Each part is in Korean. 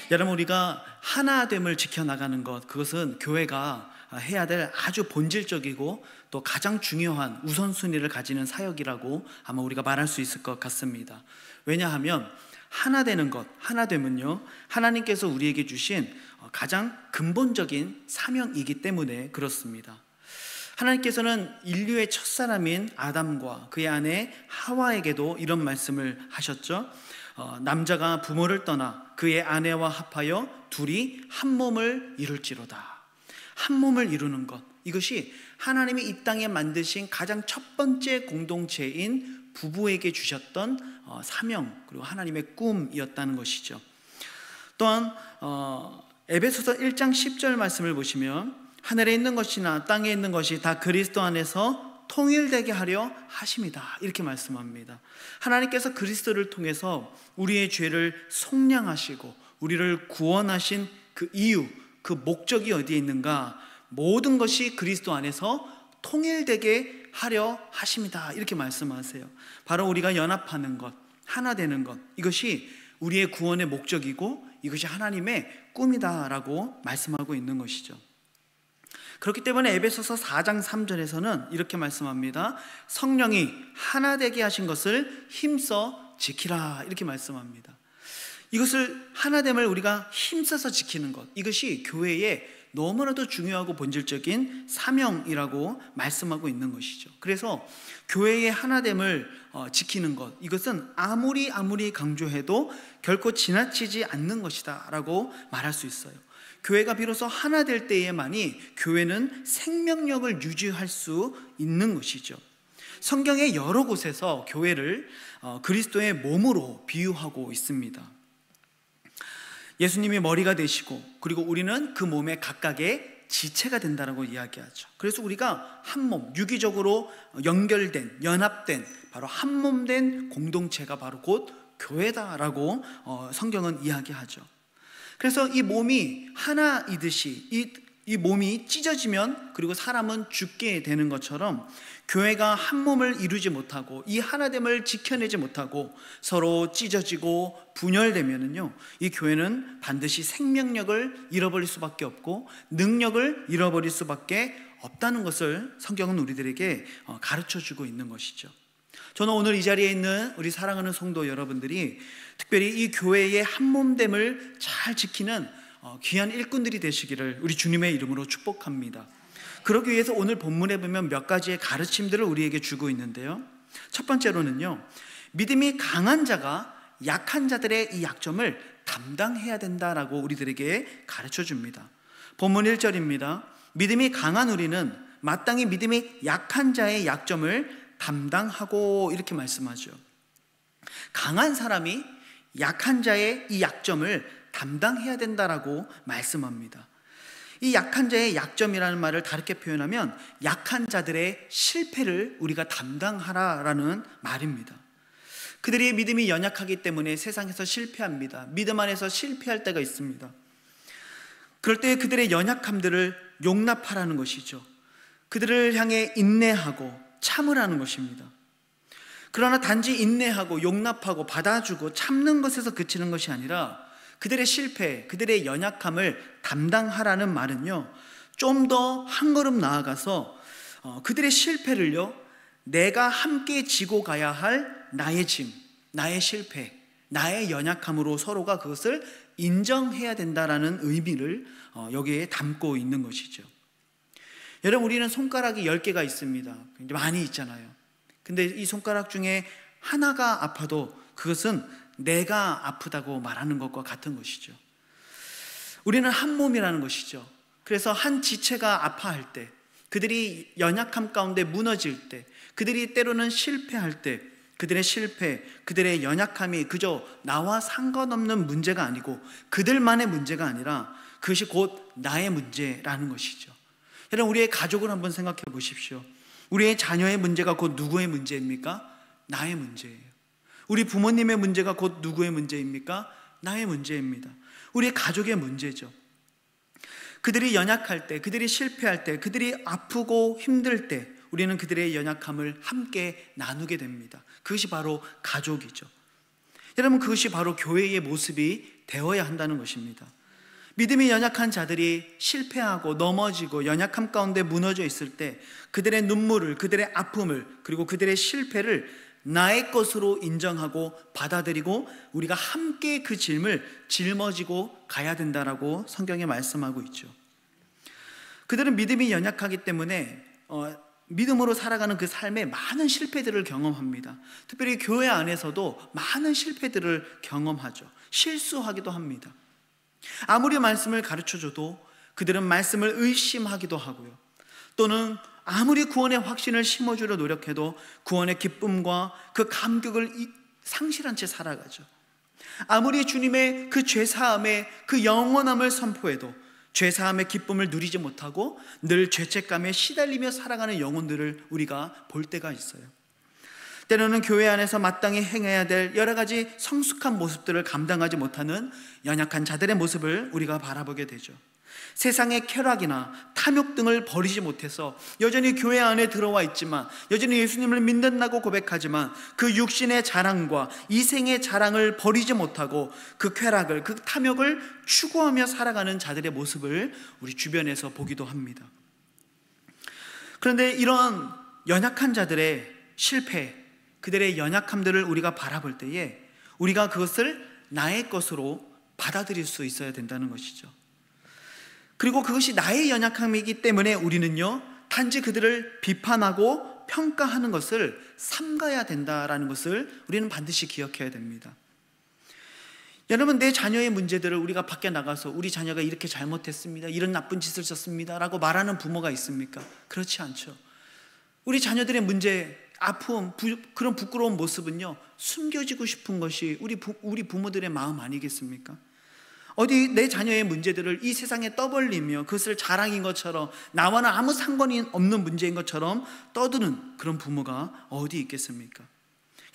여러분, 우리가 하나됨을 지켜나가는 것, 그것은 교회가 해야 될 아주 본질적이고 또 가장 중요한 우선순위를 가지는 사역이라고 아마 우리가 말할 수 있을 것 같습니다. 왜냐하면 하나 되는 것, 하나됨은요, 하나님께서 우리에게 주신 가장 근본적인 사명이기 때문에 그렇습니다. 하나님께서는 인류의 첫사람인 아담과 그의 아내 하와에게도 이런 말씀을 하셨죠. 남자가 부모를 떠나 그의 아내와 합하여 둘이 한 몸을 이룰지로다. 한 몸을 이루는 것, 이것이 하나님이 이 땅에 만드신 가장 첫 번째 공동체인 부부에게 주셨던 사명, 그리고 하나님의 꿈이었다는 것이죠. 또한 에베소서 1장 10절 말씀을 보시면 하늘에 있는 것이나 땅에 있는 것이 다 그리스도 안에서 통일되게 하려 하심이다, 이렇게 말씀합니다. 하나님께서 그리스도를 통해서 우리의 죄를 속량하시고 우리를 구원하신 그 이유, 그 목적이 어디에 있는가? 모든 것이 그리스도 안에서 통일되게 하려 하심이다, 이렇게 말씀하세요. 바로 우리가 연합하는 것, 하나 되는 것, 이것이 우리의 구원의 목적이고 이것이 하나님의 꿈이다라고 말씀하고 있는 것이죠. 그렇기 때문에 에베소서 4장 3절에서는 이렇게 말씀합니다. 성령이 하나 되게 하신 것을 힘써 지키라, 이렇게 말씀합니다. 이것을 하나됨을 우리가 힘써서 지키는 것, 이것이 교회의 너무나도 중요하고 본질적인 사명이라고 말씀하고 있는 것이죠. 그래서 교회의 하나됨을 지키는 것, 이것은 아무리 강조해도 결코 지나치지 않는 것이다 라고 말할 수 있어요. 교회가 비로소 하나 될 때에만이 교회는 생명력을 유지할 수 있는 것이죠. 성경의 여러 곳에서 교회를 그리스도의 몸으로 비유하고 있습니다. 예수님이 머리가 되시고 그리고 우리는 그 몸의 각각의 지체가 된다고 이야기하죠. 그래서 우리가 한 몸, 유기적으로 연결된, 연합된 바로 한 몸 된 공동체가 바로 곧 교회다라고 성경은 이야기하죠. 그래서 이 몸이 하나이듯이 이 몸이 찢어지면 그리고 사람은 죽게 되는 것처럼 교회가 한 몸을 이루지 못하고 이 하나됨을 지켜내지 못하고 서로 찢어지고 분열되면은요, 이 교회는 반드시 생명력을 잃어버릴 수밖에 없고 능력을 잃어버릴 수밖에 없다는 것을 성경은 우리들에게 가르쳐주고 있는 것이죠. 저는 오늘 이 자리에 있는 우리 사랑하는 성도 여러분들이 특별히 이 교회의 한몸됨을 잘 지키는 귀한 일꾼들이 되시기를 우리 주님의 이름으로 축복합니다. 그러기 위해서 오늘 본문에 보면 몇 가지의 가르침들을 우리에게 주고 있는데요, 첫 번째로는요, 믿음이 강한 자가 약한 자들의 이 약점을 담당해야 된다라고 우리들에게 가르쳐 줍니다. 본문 1절입니다. 믿음이 강한 우리는 마땅히 믿음이 약한 자의 약점을 담당하고, 이렇게 말씀하죠. 강한 사람이 약한 자의 이 약점을 담당해야 된다라고 말씀합니다. 이 약한 자의 약점이라는 말을 다르게 표현하면 약한 자들의 실패를 우리가 담당하라라는 말입니다. 그들의 믿음이 연약하기 때문에 세상에서 실패합니다. 믿음 안에서 실패할 때가 있습니다. 그럴 때 그들의 연약함들을 용납하라는 것이죠. 그들을 향해 인내하고 참으라는 것입니다. 그러나 단지 인내하고 용납하고 받아주고 참는 것에서 그치는 것이 아니라 그들의 실패, 그들의 연약함을 담당하라는 말은요, 좀 더 한 걸음 나아가서 그들의 실패를요, 내가 함께 지고 가야 할 나의 짐, 나의 실패, 나의 연약함으로 서로가 그것을 인정해야 된다라는 의미를 여기에 담고 있는 것이죠. 여러분, 우리는 손가락이 10개가 있습니다. 많이 있잖아요. 근데 이 손가락 중에 하나가 아파도 그것은 내가 아프다고 말하는 것과 같은 것이죠. 우리는 한 몸이라는 것이죠. 그래서 한 지체가 아파할 때, 그들이 연약함 가운데 무너질 때, 그들이 때로는 실패할 때, 그들의 실패, 그들의 연약함이 그저 나와 상관없는 문제가 아니고 그들만의 문제가 아니라 그것이 곧 나의 문제라는 것이죠. 여러분, 우리의 가족을 한번 생각해 보십시오. 우리의 자녀의 문제가 곧 누구의 문제입니까? 나의 문제예요. 우리 부모님의 문제가 곧 누구의 문제입니까? 나의 문제입니다. 우리의 가족의 문제죠. 그들이 연약할 때, 그들이 실패할 때, 그들이 아프고 힘들 때 우리는 그들의 연약함을 함께 나누게 됩니다. 그것이 바로 가족이죠. 여러분, 그것이 바로 교회의 모습이 되어야 한다는 것입니다. 믿음이 연약한 자들이 실패하고 넘어지고 연약함 가운데 무너져 있을 때 그들의 눈물을, 그들의 아픔을, 그리고 그들의 실패를 나의 것으로 인정하고 받아들이고 우리가 함께 그 짐을 짊어지고 가야 된다라고 성경에 말씀하고 있죠. 그들은 믿음이 연약하기 때문에 믿음으로 살아가는 그 삶에 많은 실패들을 경험합니다. 특별히 교회 안에서도 많은 실패들을 경험하죠. 실수하기도 합니다. 아무리 말씀을 가르쳐줘도 그들은 말씀을 의심하기도 하고요. 또는 아무리 구원의 확신을 심어주려 노력해도 구원의 기쁨과 그 감격을 상실한 채 살아가죠. 아무리 주님의 그 죄사함의 그 영원함을 선포해도 죄사함의 기쁨을 누리지 못하고 늘 죄책감에 시달리며 살아가는 영혼들을 우리가 볼 때가 있어요. 때로는 교회 안에서 마땅히 행해야 될 여러 가지 성숙한 모습들을 감당하지 못하는 연약한 자들의 모습을 우리가 바라보게 되죠. 세상의 쾌락이나 탐욕 등을 버리지 못해서 여전히 교회 안에 들어와 있지만, 여전히 예수님을 믿는다고 고백하지만 그 육신의 자랑과 이생의 자랑을 버리지 못하고 그 쾌락을, 그 탐욕을 추구하며 살아가는 자들의 모습을 우리 주변에서 보기도 합니다. 그런데 이런 연약한 자들의 실패, 그들의 연약함들을 우리가 바라볼 때에 우리가 그것을 나의 것으로 받아들일 수 있어야 된다는 것이죠. 그리고 그것이 나의 연약함이기 때문에 우리는요, 단지 그들을 비판하고 평가하는 것을 삼가야 된다라는 것을 우리는 반드시 기억해야 됩니다. 여러분, 내 자녀의 문제들을 우리가 밖에 나가서 우리 자녀가 이렇게 잘못했습니다, 이런 나쁜 짓을 썼습니다 라고 말하는 부모가 있습니까? 그렇지 않죠. 우리 자녀들의 문제, 아픔, 그런 부끄러운 모습은요, 숨겨지고 싶은 것이 우리 부모들의 마음 아니겠습니까? 어디 내 자녀의 문제들을 이 세상에 떠벌리며 그것을 자랑인 것처럼, 나와는 아무 상관이 없는 문제인 것처럼 떠드는 그런 부모가 어디 있겠습니까?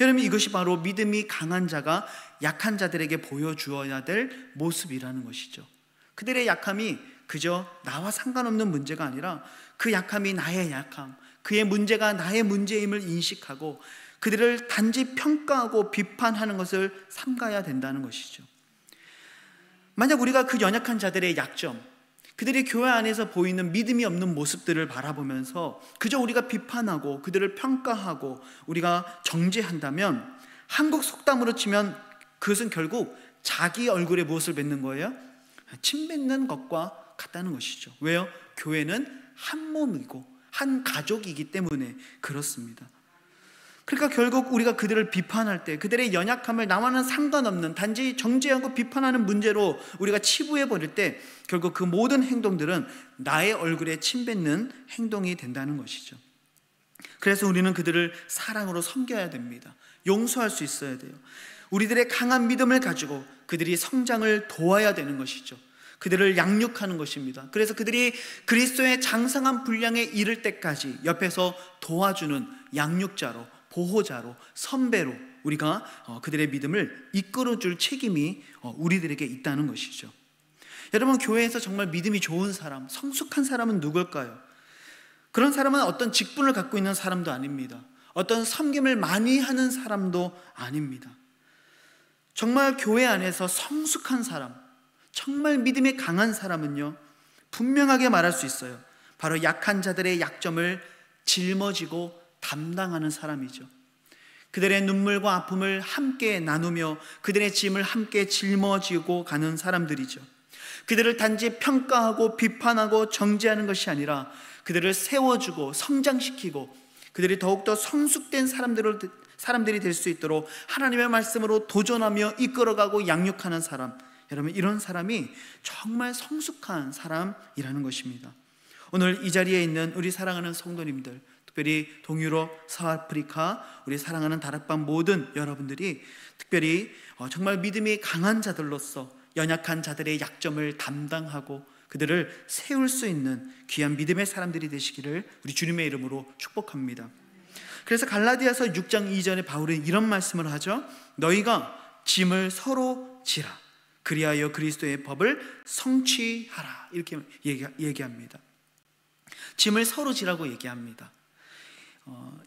여러분, 이것이 바로 믿음이 강한 자가 약한 자들에게 보여주어야 될 모습이라는 것이죠. 그들의 약함이 그저 나와 상관없는 문제가 아니라 그 약함이 나의 약함, 그의 문제가 나의 문제임을 인식하고 그들을 단지 평가하고 비판하는 것을 삼가야 된다는 것이죠. 만약 우리가 그 연약한 자들의 약점, 그들이 교회 안에서 보이는 믿음이 없는 모습들을 바라보면서 그저 우리가 비판하고 그들을 평가하고 우리가 정죄한다면, 한국 속담으로 치면 그것은 결국 자기 얼굴에 무엇을 뱉는 거예요? 침 뱉는 것과 같다는 것이죠. 왜요? 교회는 한 몸이고 한 가족이기 때문에 그렇습니다. 그러니까 결국 우리가 그들을 비판할 때 그들의 연약함을 나와는 상관없는 단지 정죄하고 비판하는 문제로 우리가 치부해 버릴 때 결국 그 모든 행동들은 나의 얼굴에 침 뱉는 행동이 된다는 것이죠. 그래서 우리는 그들을 사랑으로 섬겨야 됩니다. 용서할 수 있어야 돼요. 우리들의 강한 믿음을 가지고 그들이 성장을 도와야 되는 것이죠. 그들을 양육하는 것입니다. 그래서 그들이 그리스도의 장성한 분량에 이를 때까지 옆에서 도와주는 양육자로, 보호자로, 선배로 우리가 그들의 믿음을 이끌어줄 책임이 우리들에게 있다는 것이죠. 여러분, 교회에서 정말 믿음이 좋은 사람, 성숙한 사람은 누굴까요? 그런 사람은 어떤 직분을 갖고 있는 사람도 아닙니다. 어떤 섬김을 많이 하는 사람도 아닙니다. 정말 교회 안에서 성숙한 사람, 정말 믿음이 강한 사람은요, 분명하게 말할 수 있어요. 바로 약한 자들의 약점을 짊어지고 담당하는 사람이죠. 그들의 눈물과 아픔을 함께 나누며 그들의 짐을 함께 짊어지고 가는 사람들이죠. 그들을 단지 평가하고 비판하고 정죄하는 것이 아니라 그들을 세워주고 성장시키고 그들이 더욱더 성숙된 사람들이 될 수 있도록 하나님의 말씀으로 도전하며 이끌어가고 양육하는 사람, 여러분, 이런 사람이 정말 성숙한 사람이라는 것입니다. 오늘 이 자리에 있는 우리 사랑하는 성도님들, 특별히 동유럽, 서아프리카, 우리 사랑하는 다락방 모든 여러분들이 특별히 정말 믿음이 강한 자들로서 연약한 자들의 약점을 담당하고 그들을 세울 수 있는 귀한 믿음의 사람들이 되시기를 우리 주님의 이름으로 축복합니다. 그래서 갈라디아서 6장 2절에 바울은 이런 말씀을 하죠. 너희가 짐을 서로 지라, 그리하여 그리스도의 법을 성취하라, 이렇게 얘기합니다. 짐을 서로 지라고 얘기합니다.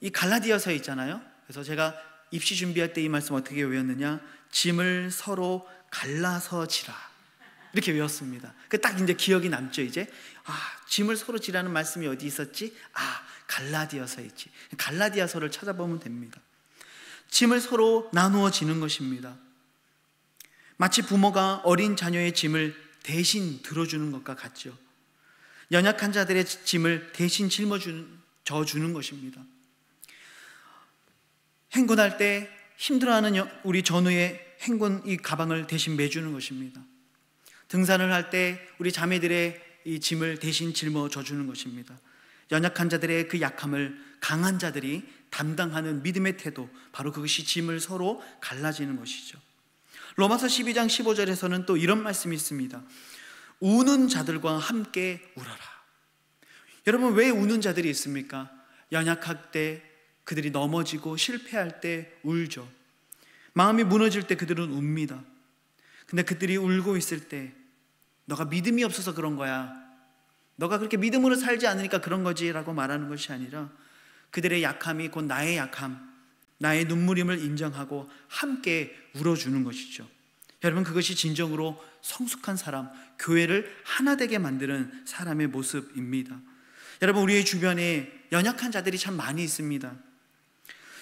이 갈라디아서에 있잖아요. 그래서 제가 입시 준비할 때 이 말씀 어떻게 외웠느냐? 짐을 서로 갈라서 지라, 이렇게 외웠습니다. 그 딱 이제 기억이 남죠. 이제 짐을 서로 지라는 말씀이 어디 있었지? 갈라디아서에 있지. 갈라디아서를 찾아보면 됩니다. 짐을 서로 나누어 지는 것입니다. 마치 부모가 어린 자녀의 짐을 대신 들어주는 것과 같죠. 연약한 자들의 짐을 대신 져주는 것입니다. 행군할 때 힘들어하는 우리 전우의 행군 이 가방을 대신 매주는 것입니다. 등산을 할 때 우리 자매들의 이 짐을 대신 짊어져 주는 것입니다. 연약한 자들의 그 약함을 강한 자들이 담당하는 믿음의 태도, 바로 그것이 짐을 서로 갈라지는 것이죠. 로마서 12장 15절에서는 또 이런 말씀이 있습니다. 우는 자들과 함께 울어라. 여러분, 왜 우는 자들이 있습니까? 연약할 때 그들이 넘어지고 실패할 때 울죠. 마음이 무너질 때 그들은 웁니다. 근데 그들이 울고 있을 때 너가 믿음이 없어서 그런 거야, 너가 그렇게 믿음으로 살지 않으니까 그런 거지 라고 말하는 것이 아니라 그들의 약함이 곧 나의 약함, 나의 눈물임을 인정하고 함께 울어주는 것이죠. 여러분, 그것이 진정으로 성숙한 사람, 교회를 하나 되게 만드는 사람의 모습입니다. 여러분, 우리의 주변에 연약한 자들이 참 많이 있습니다.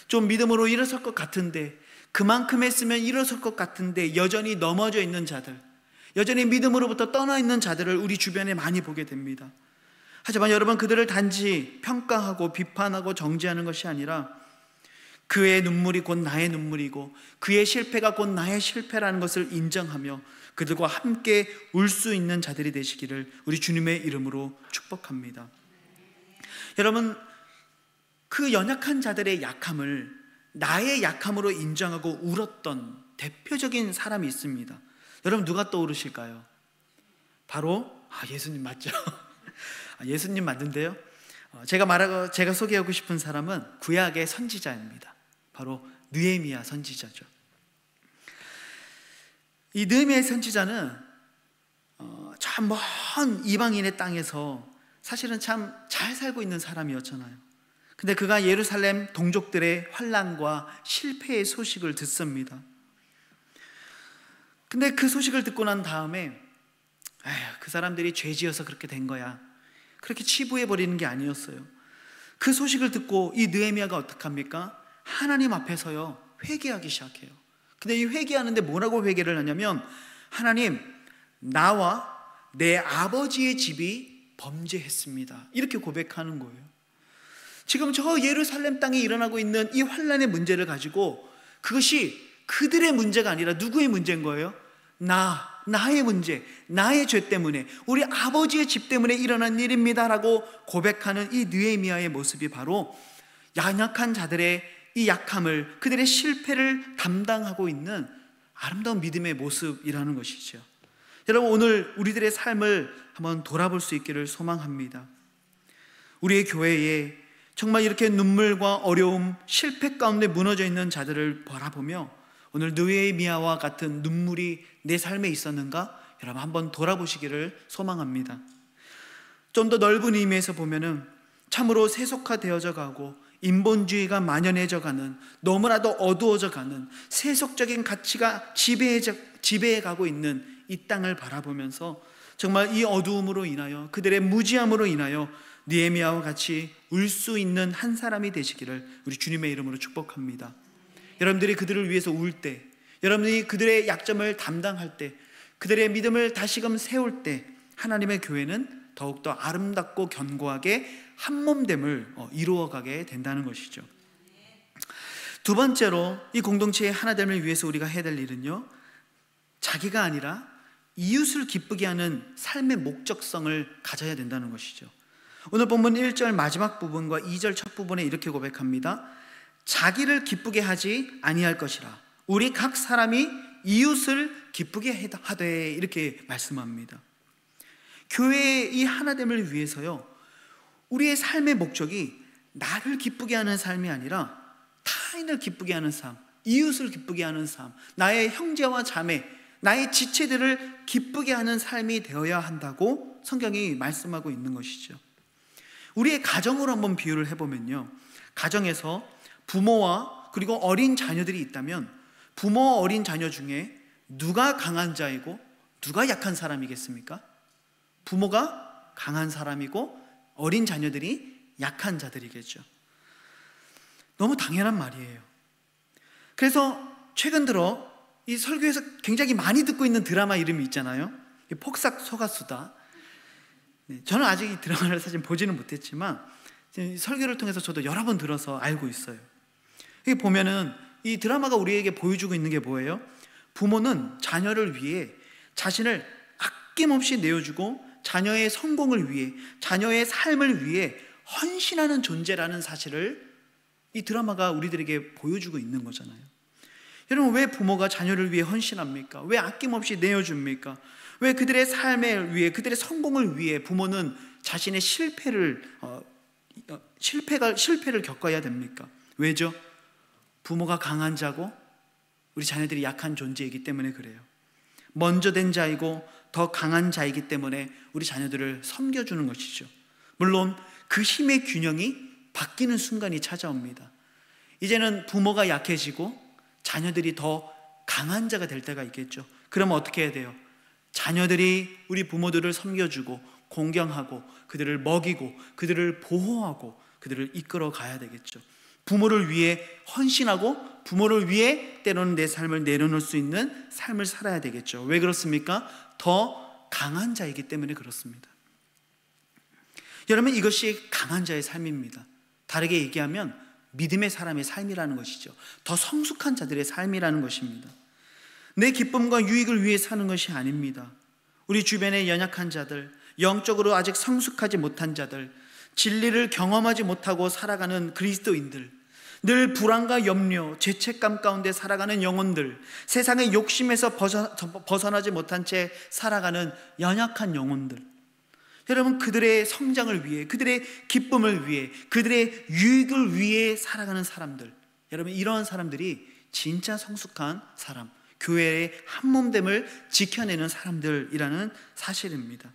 좀 믿음으로 일어설 것 같은데, 그만큼 했으면 일어설 것 같은데 여전히 넘어져 있는 자들, 여전히 믿음으로부터 떠나 있는 자들을 우리 주변에 많이 보게 됩니다. 하지만 여러분, 그들을 단지 평가하고 비판하고 정죄하는 것이 아니라 그의 눈물이 곧 나의 눈물이고 그의 실패가 곧 나의 실패라는 것을 인정하며 그들과 함께 울 수 있는 자들이 되시기를 우리 주님의 이름으로 축복합니다. 여러분, 그 연약한 자들의 약함을 나의 약함으로 인정하고 울었던 대표적인 사람이 있습니다. 여러분, 누가 떠오르실까요? 바로 예수님 맞죠? 예수님 맞는데요. 제가 소개하고 싶은 사람은 구약의 선지자입니다. 바로 느헤미야 선지자죠. 이 느헤미야 선지자는 참 먼 이방인의 땅에서 사실은 참 잘 살고 있는 사람이었잖아요. 근데 그가 예루살렘 동족들의 환난과 실패의 소식을 듣습니다. 근데 그 소식을 듣고 난 다음에 그 사람들이 죄 지어서 그렇게 된 거야, 그렇게 치부해버리는 게 아니었어요. 그 소식을 듣고 이 느헤미야가 어떡합니까? 하나님 앞에서요 회개하기 시작해요. 근데 이 회개하는데 뭐라고 회개를 하냐면, 하나님, 나와 내 아버지의 집이 범죄했습니다, 이렇게 고백하는 거예요. 지금 저 예루살렘 땅에 일어나고 있는 이 환난의 문제를 가지고 그것이 그들의 문제가 아니라 누구의 문제인 거예요? 나의 문제, 나의 죄 때문에, 우리 아버지의 집 때문에 일어난 일입니다라고 고백하는 이 느헤미야의 모습이 바로 연약한 자들의 이 약함을, 그들의 실패를 담당하고 있는 아름다운 믿음의 모습이라는 것이죠. 여러분, 오늘 우리들의 삶을 한번 돌아볼 수 있기를 소망합니다. 우리의 교회에 정말 이렇게 눈물과 어려움, 실패 가운데 무너져 있는 자들을 바라보며 오늘 느헤미야와 같은 눈물이 내 삶에 있었는가? 여러분, 한번 돌아보시기를 소망합니다. 좀 더 넓은 의미에서 보면은 참으로 세속화되어져 가고 인본주의가 만연해져 가는, 너무나도 어두워져 가는 세속적인 가치가 지배해 가고 있는 이 땅을 바라보면서 정말 이 어두움으로 인하여, 그들의 무지함으로 인하여 느헤미야와 같이 울 수 있는 한 사람이 되시기를 우리 주님의 이름으로 축복합니다. 여러분들이 그들을 위해서 울 때, 여러분들이 그들의 약점을 담당할 때, 그들의 믿음을 다시금 세울 때 하나님의 교회는 더욱더 아름답고 견고하게 한몸됨을 이루어가게 된다는 것이죠. 두 번째로 이 공동체의 하나됨을 위해서 우리가 해야 될 일은요, 자기가 아니라 이웃을 기쁘게 하는 삶의 목적성을 가져야 된다는 것이죠. 오늘 본문 1절 마지막 부분과 2절 첫 부분에 이렇게 고백합니다. 자기를 기쁘게 하지 아니할 것이라, 우리 각 사람이 이웃을 기쁘게 하되, 이렇게 말씀합니다. 교회의 이 하나됨을 위해서요, 우리의 삶의 목적이 나를 기쁘게 하는 삶이 아니라 타인을 기쁘게 하는 삶, 이웃을 기쁘게 하는 삶, 나의 형제와 자매, 나의 지체들을 기쁘게 하는 삶이 되어야 한다고 성경이 말씀하고 있는 것이죠. 우리의 가정으로 한번 비유를 해보면요, 가정에서 부모와 그리고 어린 자녀들이 있다면 부모 어린 자녀 중에 누가 강한 자이고 누가 약한 사람이겠습니까? 부모가 강한 사람이고 어린 자녀들이 약한 자들이겠죠. 너무 당연한 말이에요. 그래서 최근 들어 이 설교에서 굉장히 많이 듣고 있는 드라마 이름이 있잖아요. 폭삭 소가수다. 저는 아직 이 드라마를 사실 보지는 못했지만 설교를 통해서 저도 여러 번 들어서 알고 있어요. 여기 보면은 이 드라마가 우리에게 보여주고 있는 게 뭐예요? 부모는 자녀를 위해 자신을 아낌없이 내어주고 자녀의 성공을 위해, 자녀의 삶을 위해 헌신하는 존재라는 사실을 이 드라마가 우리들에게 보여주고 있는 거잖아요. 여러분, 왜 부모가 자녀를 위해 헌신합니까? 왜 아낌없이 내어줍니까? 왜 그들의 삶을 위해, 그들의 성공을 위해 부모는 자신의 실패를 겪어야 됩니까? 왜죠? 부모가 강한 자고 우리 자녀들이 약한 존재이기 때문에 그래요. 먼저 된 자이고 더 강한 자이기 때문에 우리 자녀들을 섬겨주는 것이죠. 물론 그 힘의 균형이 바뀌는 순간이 찾아옵니다. 이제는 부모가 약해지고 자녀들이 더 강한 자가 될 때가 있겠죠. 그러면 어떻게 해야 돼요? 자녀들이 우리 부모들을 섬겨주고 공경하고 그들을 먹이고 그들을 보호하고 그들을 이끌어 가야 되겠죠. 부모를 위해 헌신하고 부모를 위해 때로는 내 삶을 내려놓을 수 있는 삶을 살아야 되겠죠. 왜 그렇습니까? 더 강한 자이기 때문에 그렇습니다. 여러분, 이것이 강한 자의 삶입니다. 다르게 얘기하면 믿음의 사람의 삶이라는 것이죠. 더 성숙한 자들의 삶이라는 것입니다. 내 기쁨과 유익을 위해 사는 것이 아닙니다. 우리 주변의 연약한 자들, 영적으로 아직 성숙하지 못한 자들, 진리를 경험하지 못하고 살아가는 그리스도인들, 늘 불안과 염려, 죄책감 가운데 살아가는 영혼들, 세상의 욕심에서 벗어나지 못한 채 살아가는 연약한 영혼들, 여러분, 그들의 성장을 위해, 그들의 기쁨을 위해, 그들의 유익을 위해 살아가는 사람들, 여러분, 이러한 사람들이 진짜 성숙한 사람, 교회의 한몸됨을 지켜내는 사람들이라는 사실입니다.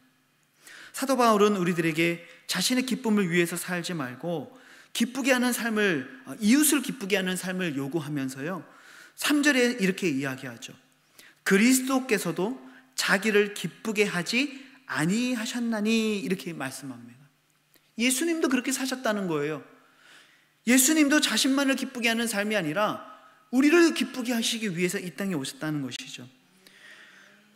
사도 바울은 우리들에게 자신의 기쁨을 위해서 살지 말고 기쁘게 하는 삶을, 이웃을 기쁘게 하는 삶을 요구하면서요, 3절에 이렇게 이야기하죠. 그리스도께서도 자기를 기쁘게 하지 아니하셨나니, 이렇게 말씀합니다. 예수님도 그렇게 사셨다는 거예요. 예수님도 자신만을 기쁘게 하는 삶이 아니라 우리를 기쁘게 하시기 위해서 이 땅에 오셨다는 것이죠.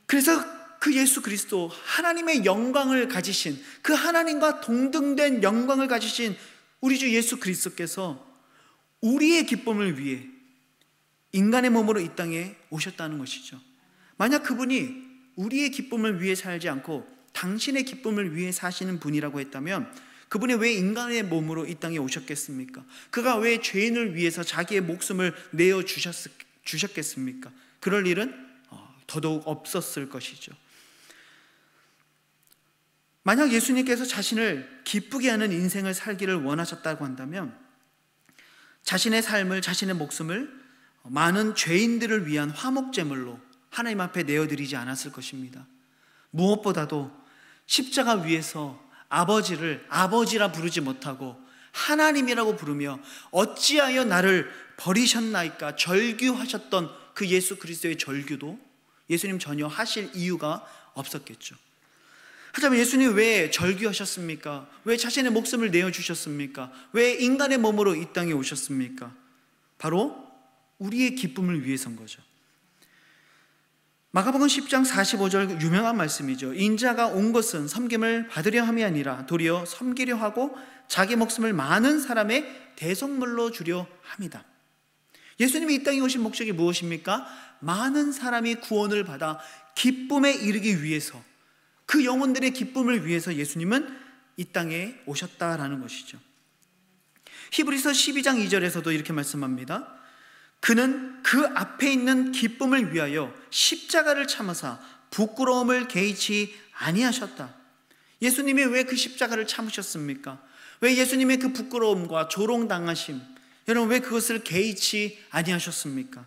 그래서 그 예수 그리스도, 하나님의 영광을 가지신, 그 하나님과 동등된 영광을 가지신 우리 주 예수 그리스도께서 우리의 기쁨을 위해 인간의 몸으로 이 땅에 오셨다는 것이죠. 만약 그분이 우리의 기쁨을 위해 살지 않고 당신의 기쁨을 위해 사시는 분이라고 했다면 그분이 왜 인간의 몸으로 이 땅에 오셨겠습니까? 그가 왜 죄인을 위해서 자기의 목숨을 내어 주셨겠습니까? 그럴 일은 더더욱 없었을 것이죠. 만약 예수님께서 자신을 기쁘게 하는 인생을 살기를 원하셨다고 한다면 자신의 삶을, 자신의 목숨을 많은 죄인들을 위한 화목제물로 하나님 앞에 내어드리지 않았을 것입니다. 무엇보다도 십자가 위에서 아버지를 아버지라 부르지 못하고 하나님이라고 부르며 어찌하여 나를 버리셨나이까 절규하셨던 그 예수 그리스도의 절규도 예수님 전혀 하실 이유가 없었겠죠. 하자면 예수님 왜 절규하셨습니까? 왜 자신의 목숨을 내어주셨습니까? 왜 인간의 몸으로 이 땅에 오셨습니까? 바로 우리의 기쁨을 위해서인 거죠. 마가복음 10장 45절 유명한 말씀이죠. 인자가 온 것은 섬김을 받으려 함이 아니라 도리어 섬기려 하고 자기 목숨을 많은 사람의 대속물로 주려 함이다. 예수님이 이 땅에 오신 목적이 무엇입니까? 많은 사람이 구원을 받아 기쁨에 이르기 위해서, 그 영혼들의 기쁨을 위해서 예수님은 이 땅에 오셨다라는 것이죠. 히브리서 12장 2절에서도 이렇게 말씀합니다. 그는 그 앞에 있는 기쁨을 위하여 십자가를 참으사 부끄러움을 개의치 아니하셨다. 예수님이 왜 그 십자가를 참으셨습니까? 왜 예수님의 그 부끄러움과 조롱당하심, 여러분 왜 그것을 개의치 아니하셨습니까?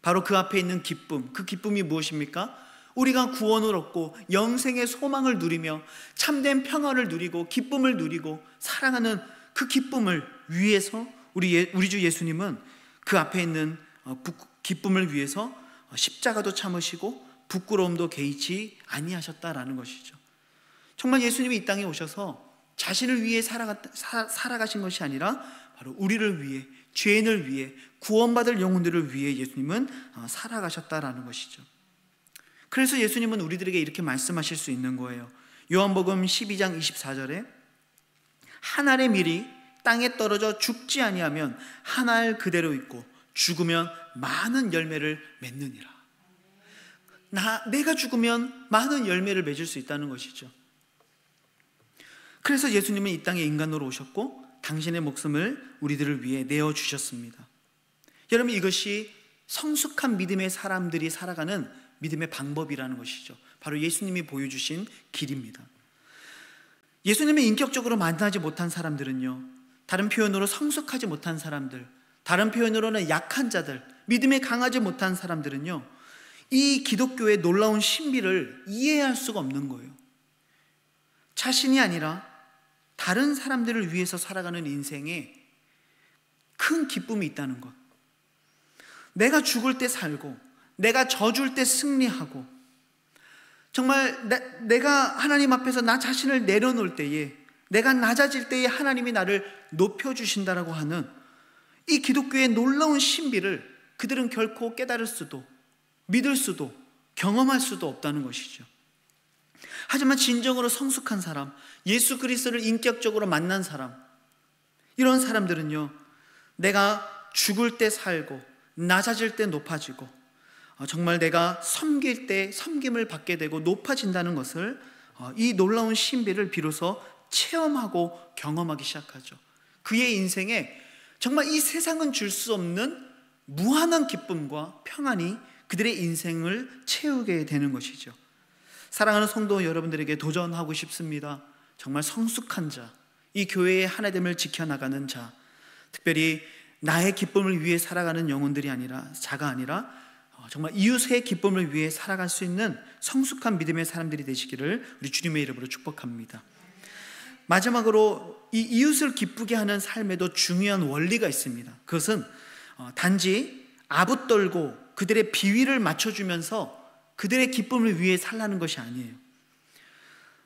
바로 그 앞에 있는 기쁨, 그 기쁨이 무엇입니까? 우리가 구원을 얻고 영생의 소망을 누리며 참된 평화를 누리고 기쁨을 누리고 사랑하는 그 기쁨을 위해서 우리 주 예수님은 그 앞에 있는 기쁨을 위해서 십자가도 참으시고 부끄러움도 개의치 아니하셨다라는 것이죠. 정말 예수님이 이 땅에 오셔서 자신을 위해 살아가신 것이 아니라 바로 우리를 위해, 죄인을 위해, 구원받을 영혼들을 위해 예수님은 살아가셨다라는 것이죠. 그래서 예수님은 우리들에게 이렇게 말씀하실 수 있는 거예요. 요한복음 12장 24절에 한 알의 밀이 땅에 떨어져 죽지 아니하면 한 알 그대로 있고 죽으면 많은 열매를 맺느니라. 내가 죽으면 많은 열매를 맺을 수 있다는 것이죠. 그래서 예수님은 이 땅에 인간으로 오셨고 당신의 목숨을 우리들을 위해 내어주셨습니다. 여러분, 이것이 성숙한 믿음의 사람들이 살아가는 믿음의 방법이라는 것이죠. 바로 예수님이 보여주신 길입니다. 예수님을 인격적으로 만나지 못한 사람들은요, 다른 표현으로 성숙하지 못한 사람들, 다른 표현으로는 약한 자들, 믿음에 강하지 못한 사람들은요, 이 기독교의 놀라운 신비를 이해할 수가 없는 거예요. 자신이 아니라 다른 사람들을 위해서 살아가는 인생에 큰 기쁨이 있다는 것, 내가 죽을 때 살고 내가 져줄 때 승리하고, 정말 내가 하나님 앞에서 나 자신을 내려놓을 때에, 내가 낮아질 때에 하나님이 나를 높여주신다라고 하는 이 기독교의 놀라운 신비를 그들은 결코 깨달을 수도, 믿을 수도, 경험할 수도 없다는 것이죠. 하지만 진정으로 성숙한 사람, 예수 그리스도를 인격적으로 만난 사람, 이런 사람들은요, 내가 죽을 때 살고 낮아질 때 높아지고, 정말 내가 섬길 때 섬김을 받게 되고 높아진다는 것을, 이 놀라운 신비를 비로소 체험하고 경험하기 시작하죠. 그의 인생에 정말 이 세상은 줄 수 없는 무한한 기쁨과 평안이 그들의 인생을 채우게 되는 것이죠. 사랑하는 성도 여러분들에게 도전하고 싶습니다. 정말 성숙한 자, 이 교회의 하나됨을 지켜나가는 자, 특별히 나의 기쁨을 위해 살아가는 영혼들이 아니라, 자가 아니라 정말 이웃의 기쁨을 위해 살아갈 수 있는 성숙한 믿음의 사람들이 되시기를 우리 주님의 이름으로 축복합니다. 마지막으로 이 이웃을 기쁘게 하는 삶에도 중요한 원리가 있습니다. 그것은 단지 아부떨고 그들의 비위를 맞춰주면서 그들의 기쁨을 위해 살라는 것이 아니에요.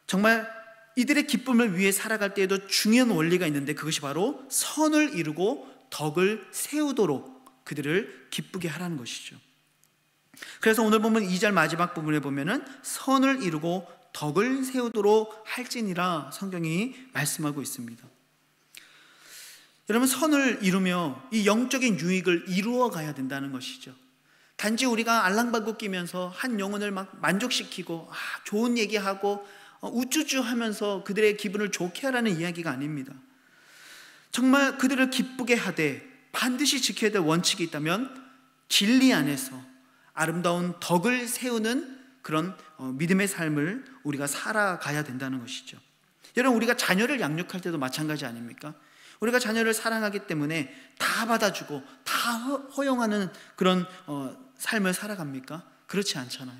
정말 이들의 기쁨을 위해 살아갈 때에도 중요한 원리가 있는데, 그것이 바로 선을 이루고 덕을 세우도록 그들을 기쁘게 하라는 것이죠. 그래서 오늘 보면 2절 마지막 부분에 보면은 선을 이루고 덕을 세우도록 할지니라 성경이 말씀하고 있습니다. 여러분, 선을 이루며 이 영적인 유익을 이루어 가야 된다는 것이죠. 단지 우리가 알랑방구 끼면서 한 영혼을 막 만족시키고 좋은 얘기하고 우쭈쭈 하면서 그들의 기분을 좋게 하라는 이야기가 아닙니다. 정말 그들을 기쁘게 하되 반드시 지켜야 될 원칙이 있다면 진리 안에서 아름다운 덕을 세우는 그런 믿음의 삶을 우리가 살아가야 된다는 것이죠. 여러분, 우리가 자녀를 양육할 때도 마찬가지 아닙니까? 우리가 자녀를 사랑하기 때문에 다 받아주고 다 허용하는 그런 삶을 살아갑니까? 그렇지 않잖아요.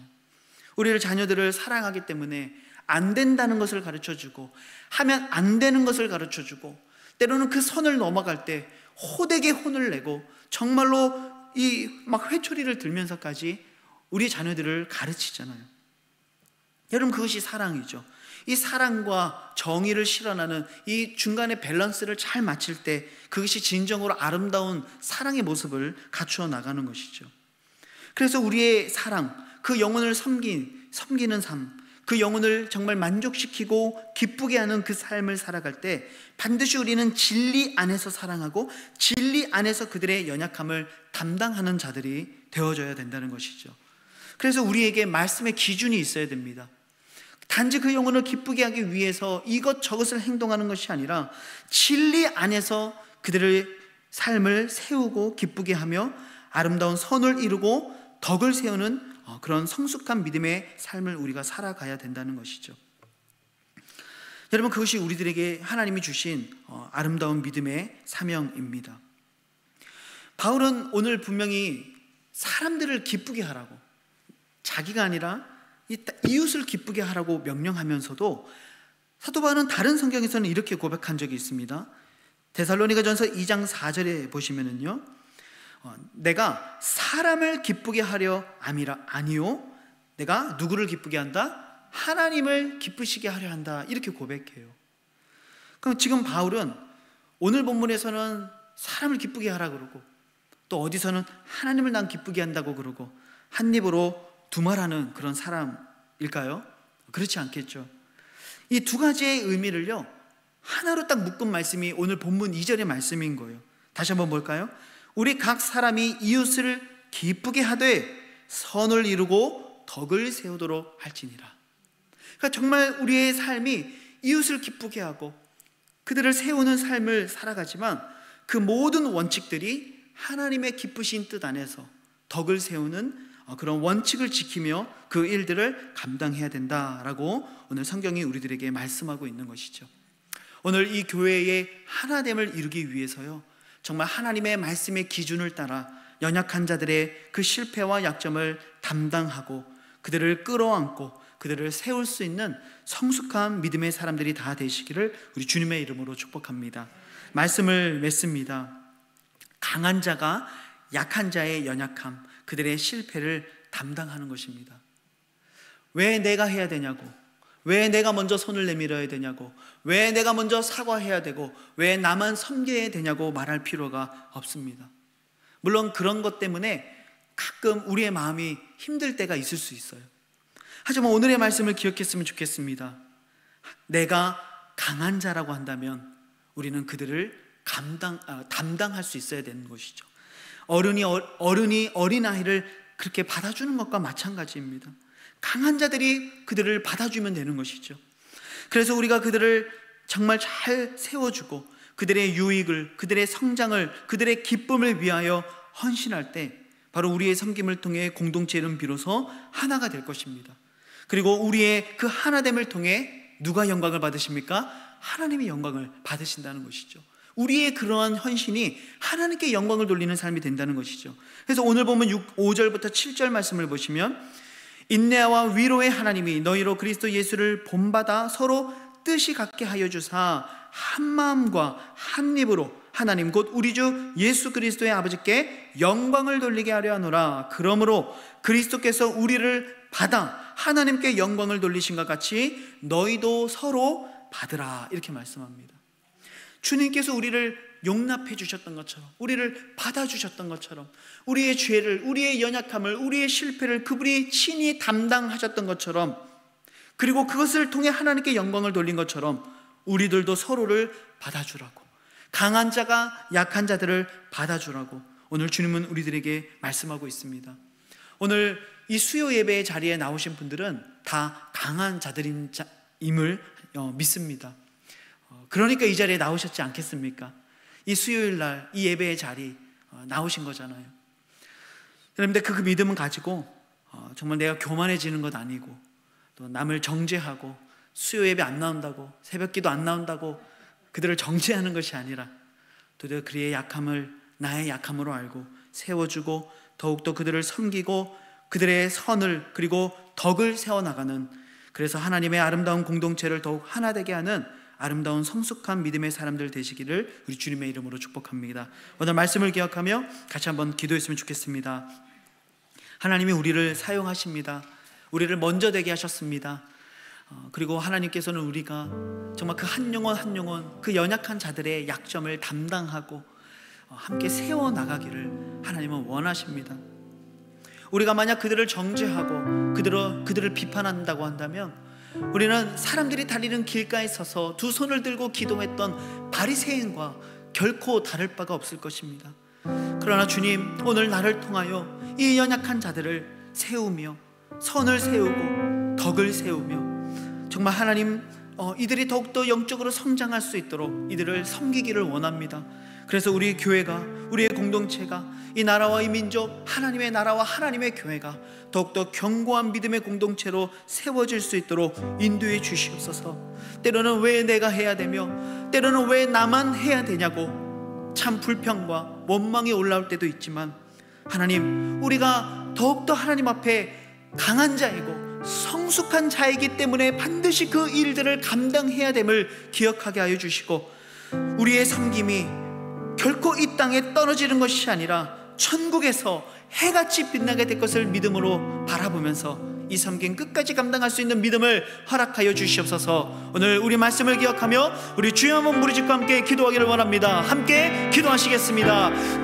우리를 자녀들을 사랑하기 때문에 안 된다는 것을 가르쳐주고, 하면 안 되는 것을 가르쳐주고, 때로는 그 선을 넘어갈 때 호되게 혼을 내고 정말로 이 막 회초리를 들면서까지 우리 자녀들을 가르치잖아요. 여러분, 그것이 사랑이죠. 이 사랑과 정의를 실현하는 이 중간의 밸런스를 잘 맞출 때 그것이 진정으로 아름다운 사랑의 모습을 갖추어 나가는 것이죠. 그래서 우리의 사랑, 그 영혼을 섬기는 삶, 그 영혼을 정말 만족시키고 기쁘게 하는 그 삶을 살아갈 때 반드시 우리는 진리 안에서 사랑하고 진리 안에서 그들의 연약함을 담당하는 자들이 되어져야 된다는 것이죠. 그래서 우리에게 말씀의 기준이 있어야 됩니다. 단지 그 영혼을 기쁘게 하기 위해서 이것저것을 행동하는 것이 아니라 진리 안에서 그들의 삶을 세우고 기쁘게 하며 아름다운 선을 이루고 덕을 세우는 그런 성숙한 믿음의 삶을 우리가 살아가야 된다는 것이죠. 여러분, 그것이 우리들에게 하나님이 주신 아름다운 믿음의 사명입니다. 바울은 오늘 분명히 사람들을 기쁘게 하라고, 자기가 아니라 이웃을 기쁘게 하라고 명령하면서도 사도 바울은 다른 성경에서는 이렇게 고백한 적이 있습니다. 데살로니가전서 2장 4절에 보시면은요, 내가 사람을 기쁘게 하려 함이라 아니요 내가 누구를 기쁘게 한다? 하나님을 기쁘시게 하려 한다. 이렇게 고백해요. 그럼 지금 바울은 오늘 본문에서는 사람을 기쁘게 하라 그러고, 또 어디서는 하나님을 난 기쁘게 한다고 그러고, 한 입으로 두말하는 그런 사람일까요? 그렇지 않겠죠. 이 두 가지의 의미를요 하나로 딱 묶은 말씀이 오늘 본문 2절의 말씀인 거예요. 다시 한번 볼까요? 우리 각 사람이 이웃을 기쁘게 하되 선을 이루고 덕을 세우도록 할지니라. 그러니까 정말 우리의 삶이 이웃을 기쁘게 하고 그들을 세우는 삶을 살아가지만 그 모든 원칙들이 하나님의 기쁘신 뜻 안에서 덕을 세우는 그런 원칙을 지키며 그 일들을 감당해야 된다라고 오늘 성경이 우리들에게 말씀하고 있는 것이죠. 오늘 이 교회의 하나됨을 이루기 위해서요 정말 하나님의 말씀의 기준을 따라 연약한 자들의 그 실패와 약점을 담당하고 그들을 끌어안고 그들을 세울 수 있는 성숙한 믿음의 사람들이 다 되시기를 우리 주님의 이름으로 축복합니다. 말씀을 맺습니다. 강한 자가 약한 자의 연약함, 그들의 실패를 담당하는 것입니다. 왜 내가 해야 되냐고, 왜 내가 먼저 손을 내밀어야 되냐고, 왜 내가 먼저 사과해야 되고, 왜 나만 섬겨야 되냐고 말할 필요가 없습니다. 물론 그런 것 때문에 가끔 우리의 마음이 힘들 때가 있을 수 있어요. 하지만 오늘의 말씀을 기억했으면 좋겠습니다. 내가 강한 자라고 한다면 우리는 그들을 담당할 수 있어야 되는 것이죠. 어른이 어린아이를 그렇게 받아주는 것과 마찬가지입니다. 강한 자들이 그들을 받아주면 되는 것이죠. 그래서 우리가 그들을 정말 잘 세워주고 그들의 유익을, 그들의 성장을, 그들의 기쁨을 위하여 헌신할 때 바로 우리의 섬김을 통해 공동체는 비로소 하나가 될 것입니다. 그리고 우리의 그 하나됨을 통해 누가 영광을 받으십니까? 하나님이 영광을 받으신다는 것이죠. 우리의 그러한 헌신이 하나님께 영광을 돌리는 삶이 된다는 것이죠. 그래서 오늘 보면 5절부터 7절 말씀을 보시면 인내와 위로의 하나님이 너희로 그리스도 예수를 본받아 서로 뜻이 같게 하여 주사 한 마음과 한 입으로 하나님 곧 우리 주 예수 그리스도의 아버지께 영광을 돌리게 하려 하노라. 그러므로 그리스도께서 우리를 받아 하나님께 영광을 돌리신 것 같이 너희도 서로 받으라. 이렇게 말씀합니다. 주님께서 우리를 용납해 주셨던 것처럼, 우리를 받아주셨던 것처럼, 우리의 죄를, 우리의 연약함을, 우리의 실패를 그분이 친히 담당하셨던 것처럼, 그리고 그것을 통해 하나님께 영광을 돌린 것처럼 우리들도 서로를 받아주라고, 강한 자가 약한 자들을 받아주라고 오늘 주님은 우리들에게 말씀하고 있습니다. 오늘 이 수요 예배의 자리에 나오신 분들은 다 강한 자들임을 믿습니다. 그러니까 이 자리에 나오셨지 않겠습니까? 이 수요일 날 이 예배의 자리 나오신 거잖아요. 그런데 그 믿음은 가지고 정말 내가 교만해지는 것 아니고, 또 남을 정죄하고 수요 예배 안 나온다고, 새벽기도 안 나온다고 그들을 정죄하는 것이 아니라 도리어 그의 약함을 나의 약함으로 알고 세워주고 더욱더 그들을 섬기고 그들의 선을 그리고 덕을 세워나가는, 그래서 하나님의 아름다운 공동체를 더욱 하나 되게 하는 아름다운 성숙한 믿음의 사람들 되시기를 우리 주님의 이름으로 축복합니다. 오늘 말씀을 기억하며 같이 한번 기도했으면 좋겠습니다. 하나님이 우리를 사용하십니다. 우리를 먼저 되게 하셨습니다. 그리고 하나님께서는 우리가 정말 그 한 영혼 한 영혼 그 연약한 자들의 약점을 담당하고 함께 세워나가기를 하나님은 원하십니다. 우리가 만약 그들을 정죄하고 그들을 비판한다고 한다면 우리는 사람들이 달리는 길가에 서서 두 손을 들고 기도했던 바리새인과 결코 다를 바가 없을 것입니다. 그러나 주님, 오늘 나를 통하여 이 연약한 자들을 세우며 선을 세우고 덕을 세우며 정말 하나님 이들이 더욱더 영적으로 성장할 수 있도록 이들을 섬기기를 원합니다. 그래서 우리 교회가, 우리의 공동체가, 이 나라와 이 민족, 하나님의 나라와 하나님의 교회가 더욱더 견고한 믿음의 공동체로 세워질 수 있도록 인도해 주시옵소서. 때로는 왜 내가 해야 되며 때로는 왜 나만 해야 되냐고 참 불평과 원망이 올라올 때도 있지만, 하나님, 우리가 더욱더 하나님 앞에 강한 자이고 성숙한 자이기 때문에 반드시 그 일들을 감당해야 됨을 기억하게 하여 주시고, 우리의 섬김이 결코 이 땅에 떨어지는 것이 아니라 천국에서 해같이 빛나게 될 것을 믿음으로 바라보면서 이 섬김 끝까지 감당할 수 있는 믿음을 허락하여 주시옵소서. 오늘 우리 말씀을 기억하며 우리 주여 한번 무리 짓고 함께 기도하기를 원합니다. 함께 기도하시겠습니다.